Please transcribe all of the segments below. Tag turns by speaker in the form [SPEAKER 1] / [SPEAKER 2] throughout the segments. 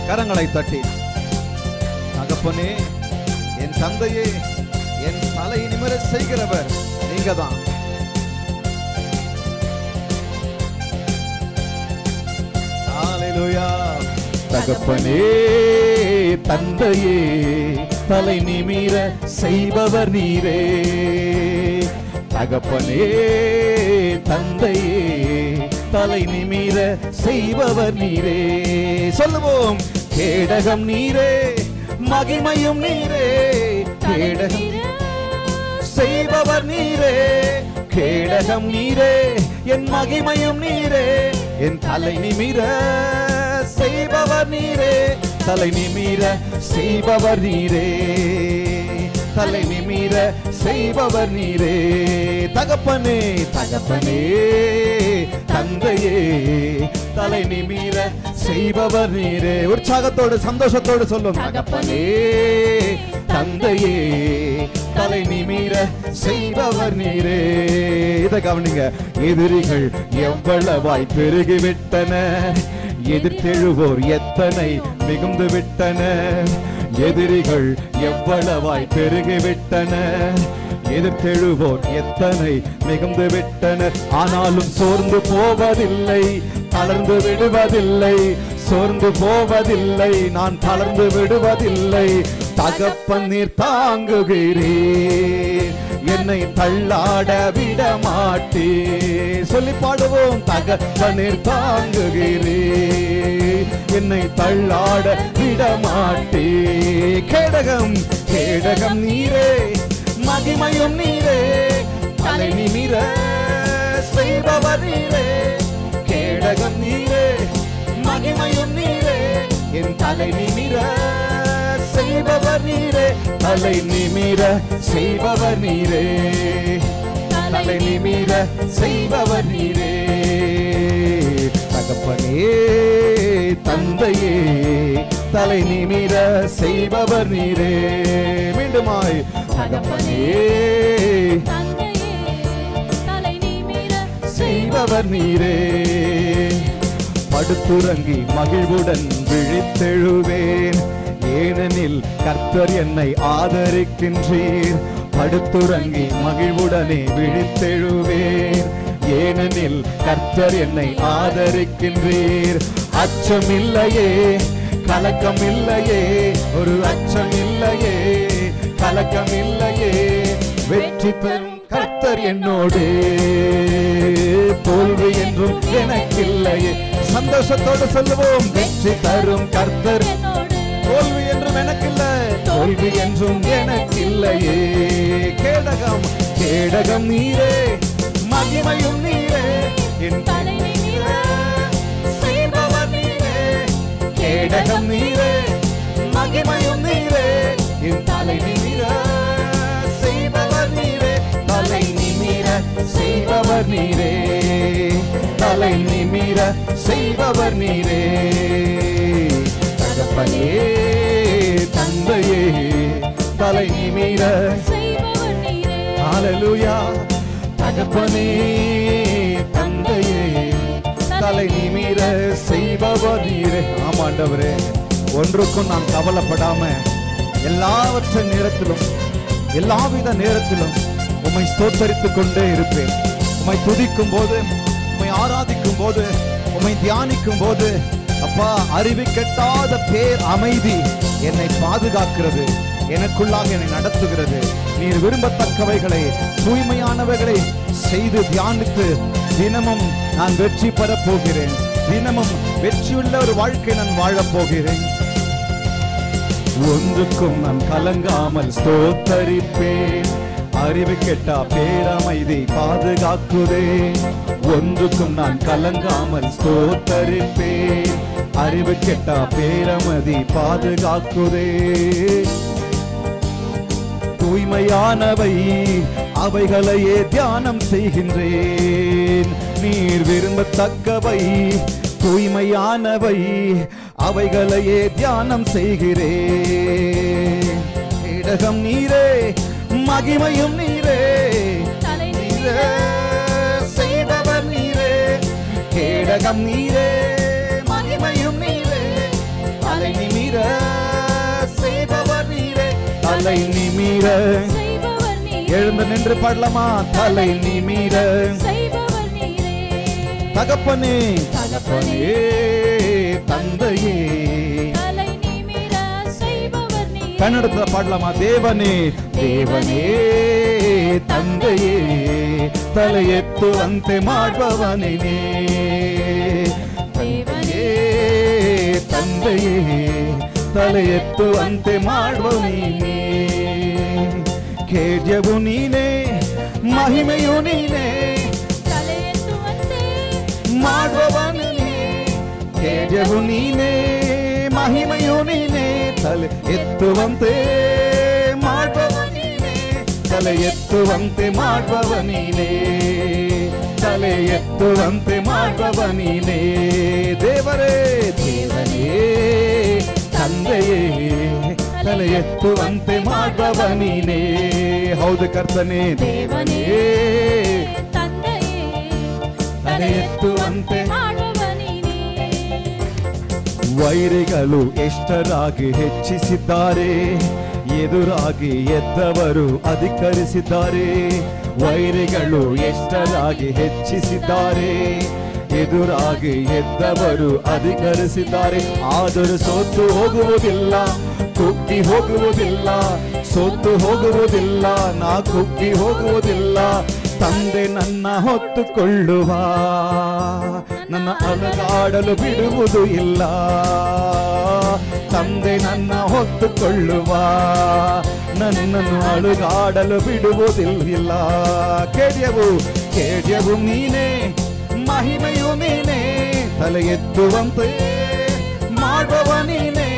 [SPEAKER 1] கரங்களை தட்டி, தகப்பனே, என் தந்தையே, என் தலை நிமிர செய்கிறவர் நீங்கதான். ஹல்லேலூயா.
[SPEAKER 2] தகப்பனே, தந்தையே, தலை நிமிர செய்பவர் நீரே. தகப்பனே, தந்தையே, தலை நிமிர செய்பவர் நீரே. சொல்லுவோம், கேடகம் நீரே, மகிமையும் நீரே. கேடகம் செய்பவர் நீரே. கேடகம் நீரே, என் மகிமையும் நீரே. என் தலை நிமிர செய்பவர் நீரே. தலை நிமிர செய்பவர் நீரே. தலை நிமிர செய்பவர் நீரே. தகப்பனே, தகப்பனே, தந்தையே, தலை நிமிர செய்பவர் நீரே. உற்சாகத்தோடு சந்தோஷத்தோடு சொல்லும், தகப்பனே, தந்தையே, தலை நிமிர செய்பவர் நீரே. இதை கவனிங்க. எதிரிகள் எவ்வளவாய் பெருகிவிட்டனர், எதிர்த்தெழுவோர் எத்தனை மிகுந்து விட்டனர். எதிரிகள் எவ்வளவாய் பெருகிவிட்டனர், எதிர்த்தெழுவோர் எத்தனை மிகுந்து விட்டனர். ஆனாலும் சோர்ந்து போவதில்லை, தளர்ந்து விடுவதில்லை. சோர்ந்து போவதில்லை, நான் தளர்ந்து விடுவதில்லை. தகப்பன் நீர் தாங்குகிறீர், என்னை தள்ளாட விட மாட்டே. சொல்லி பாடுவோம், தகப்பன் நீர் தாங்குகிறீர், என்னை தள்ளாட விட மாட்டே. கேடகம், கேடகம் நீரே, மகிமையும் நீரே. தலை நிமிர செய்பவர் நீரே. கேடகம் நீரே, மகிமையும் நீரே. என் தலை நிமிர செய்பவர் நீரே. தலை நிமிர செய்பவர் நீரே. தலை நிமிர செய்பவர் நீரே. தகப்பனே, தந்தையே, தலை நிமிர செய்பவர் நீரே. மீண்டுமாய், தகப்பனே, செய்பவர் நீரே. படுத்துறங்கி மகிழ்வுடன் விழித்தெழுவேன், ஏனெனில் கர்த்தர் என்னை ஆதரிக்கின்றீர். படுத்துறங்கி மகிழ்வுடனே விழித்தெழுவேன், ஏனெனில் கர்த்தர் என்னை ஆதரிக்கின்றீர். அச்சமில்லையே, கலக்கமில்லையே, ஒரு அச்சமில்லையே, கலக்கமில்லையே. வெற்றி பெறும் கர்த்தர் என்னோடு, தோல்வி என்றும் எனக்கில்லையே. சந்தோஷத்தோடு சொல்லுவோம், வெற்றி தரும் கர்த்தர், தோல்வி என்றும் எனக்கில்லை, தோல்வி என்றும் எனக்கில்லையே. கேடகம், கேடகம் நீரே, மகிமையும் நீரே. என் தலை நிமிர செய்பவர் நீரே. கேடகம் நீரே, மகிமையும் நீரே. என் தலை நிமிர செய்பவர் நீரே. தலை நிமிர செய்பவர் நீரே. தலை நிமிர செய்பவர் நீரே. தகப்பனே, தந்தையே, தலை நிமிர செய்பவர் நீரே. ஹல்லேலூயா. தகப்பனே, தந்தையே, தலை நிமிர செய்பவர் நீரே. ஆமாண்டவரே, ஒன்றுக்கும் நான் கவலைப்படாம எல்லாவற்ற நேரத்திலும், எல்லாவித நேரத்திலும் உம்மை ஸ்தோத்தரித்துக் கொண்டே இருப்பேன். உம்மை துதிக்கும் போது, உம்மை ஆராதிக்கும் போது, உம்மை தியானிக்கும் போது, அப்பா, அறிவு கெட்டாத பேர் அமைதி என்னை பாதுகாக்கிறது, எனக்குள்ளாக என்னை நடத்துகிறது. நீர் விரும்பத்தக்கவைகளை, தூய்மையானவைகளை செய்து தியானித்து தினமும் நான் வெற்றி பெறப் போகிறேன். தினமும் வெற்றியுள்ள ஒரு வாழ்க்கை நான் வாழப் போகிறேன். ஒன்றுக்கும் நான் கலங்காமல் ஸ்தோத்தரிப்பேன், அறிவு கெட்டா பேரமைதி பாதுகாக்குதே. ஒன்றுக்கும் நான் கலங்காமல் ஸ்தோத்தரிப்பேன், அறிவு கெட்டா பேரமதி பாதுகாக்குதே. தூய்மையானவை அவைகளையே தியானம் செய்கின்றேன். நீர் விரும்பத்தக்கவை தூய்மையானவை அவைகளையே தியானம் செய்கிறேன். கேடகம் நீரே, மகிமையும் நீரே. நீரே செய்பவர் நீரே. கேடகம் நீரே, மகிமையும் நீரே. தலை தலை நிமிர
[SPEAKER 3] செய்பவர் நீரே.
[SPEAKER 2] எழுந்து நின்று பாடலாமா? தலை நிமிர
[SPEAKER 3] செய்பவர் நீரே.
[SPEAKER 2] தகப்பனே தகப்பனே தந்தையே
[SPEAKER 3] தலை நிமிர செய்பவர் நீரே.
[SPEAKER 2] கன்னடத்துல பாடலாமா? தேவனே தேவನೇ ತಂದೆಯೇ ತಲೆ ಎತ್ತುವಂತೆ ಮಾಡುವವನೇ ದೇವನೇ ತಂದೆಯೇ ತಲೆ ಎತ್ತುವಂತೆ ಮಾಡುವವನೇ ಖೇಡ್ಯವು ನೀನೇ ಮಹಿಮೆಯು ನೀನೇ
[SPEAKER 3] ತಲೆ ಎತ್ತುವಂತೆ
[SPEAKER 2] ಮಾಡುವವನೇ ಖೇಡ್ಯವು ನೀನೇ ಮಹಿಮೆಯು ನೀನೇ ತಲೆ ಎತ್ತುವಂತೆ ಮಾಡುವವನೇ ತಲೆ ಎತ್ತುವಂತೆ ಮಾಡುವವ ನೀನೇ ತಲೆ ಎತ್ತುವಂತೆ ಮಾಡುವವ ನೀನೇ ದೇವರೇ ದೇವನೇ ತಂದೆಯೇ ತಲೆ ಎತ್ತುವಂತೆ ಮಾಡುವವ ನೀನೇ ಹೌದು ಕರ್ತನೇ ದೇವನೇ
[SPEAKER 3] ತಂದೆಯೇ
[SPEAKER 2] ತಲೆ ಎತ್ತುವಂತೆ
[SPEAKER 3] ಮಾಡುವ ನೀನೇ.
[SPEAKER 2] ವೈರಿಗಳು ಎಷ್ಟರಾಗಿ ಹೆಚ್ಚಿಸಿದ್ದಾರೆ ಎದುರಾಗಿ ಎದ್ದವರು ಅಧಿಕರಿಸಿದ್ದಾರೆ ವೈರಿಗಳು ಎಷ್ಟರಾಗಿ ಹೆಚ್ಚಿಸಿದ್ದಾರೆ ಎದುರಾಗಿ ಎದ್ದವರು ಅಧಿಕರಿಸಿದ್ದಾರೆ ಆದರೂ ಸೋತು ಹೋಗುವುದಿಲ್ಲ ಕುಗ್ಗಿ ಹೋಗುವುದಿಲ್ಲ ಸೋತು ಹೋಗುವುದಿಲ್ಲ ನಾ ಕುಗ್ಗಿ ಹೋಗುವುದಿಲ್ಲ ತಂದೆ ನನ್ನ ಹೊತ್ತುಕೊಳ್ಳುವ ನನ್ನ ಅಲಗಾಡಲು ಬಿಡುವುದು ಇಲ್ಲ ತಂದೆ ನನ್ನ ಹೊತ್ತುಕೊಳ್ಳುವ ನನ್ನನ್ನು ಅಲುಗಾಡಲು ಬಿಡುವುದಿಲ್ಲ ಕೇಡ್ಯವು ನೀನೇ ಮಹಿಮೆಯು ನೀನೇ ತಲೆ ಎತ್ತುವಂತೆ ಮಾಡುವ ನೀನೇ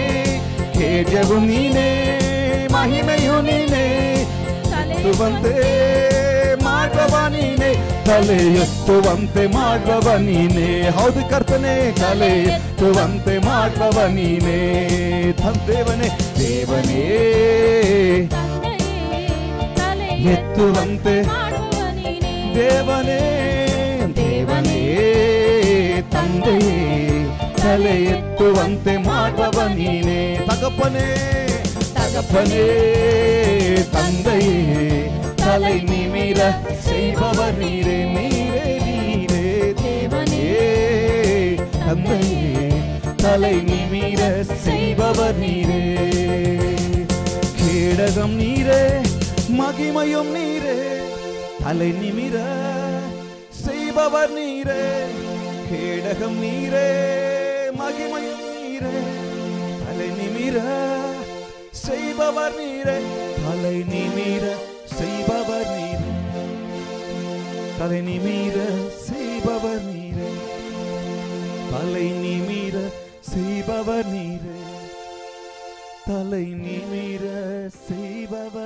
[SPEAKER 2] ಕೇಡ್ಯವು ನೀನೇ ಮಹಿಮೆಯು ನೀನೇ ಎತ್ತುವಂತೆ ಮಾಡುವ ನೀನೇ ತಲೆ ಎತ್ತುವಂತೆ ಮಾಡುವ ನೀನೇ ಹೌದು ಕರ್ತನೆ ತಲೆ ಎತ್ತುವಂತೆ ಮಾಡುವ ನೀನೇ ದೇವನೇ ದೇವನೇ ಎತ್ತುವಂತೆ ದೇವನೇ ದೇವನೇ ತಂದೆಯೇ ತಲೆ ಎತ್ತುವಂತೆ ಮಾಡುವ ನೀನೇ ತಗಪ್ಪನೇ தகப்பனே தந்தையே தலை நிமிர செய்பவர் நீரே நீரே நீரே தேவனே தந்தையே தலை நிமிர செய்பவர் நீரே கேடகம் நீரே மகிமையும் நீரே தலை நிமிர செய்பவர் நீரே கேடகம் நீரே மகிமையும் நீரே தலை நிமிர செய்பவர் நீரே தலை நிமிர செய்பவர் நீரே தலை நிமிர செய்பவர் நீரே தலை நிமிர செய்பவர் நீரே தலை நிமிர செய்பவர்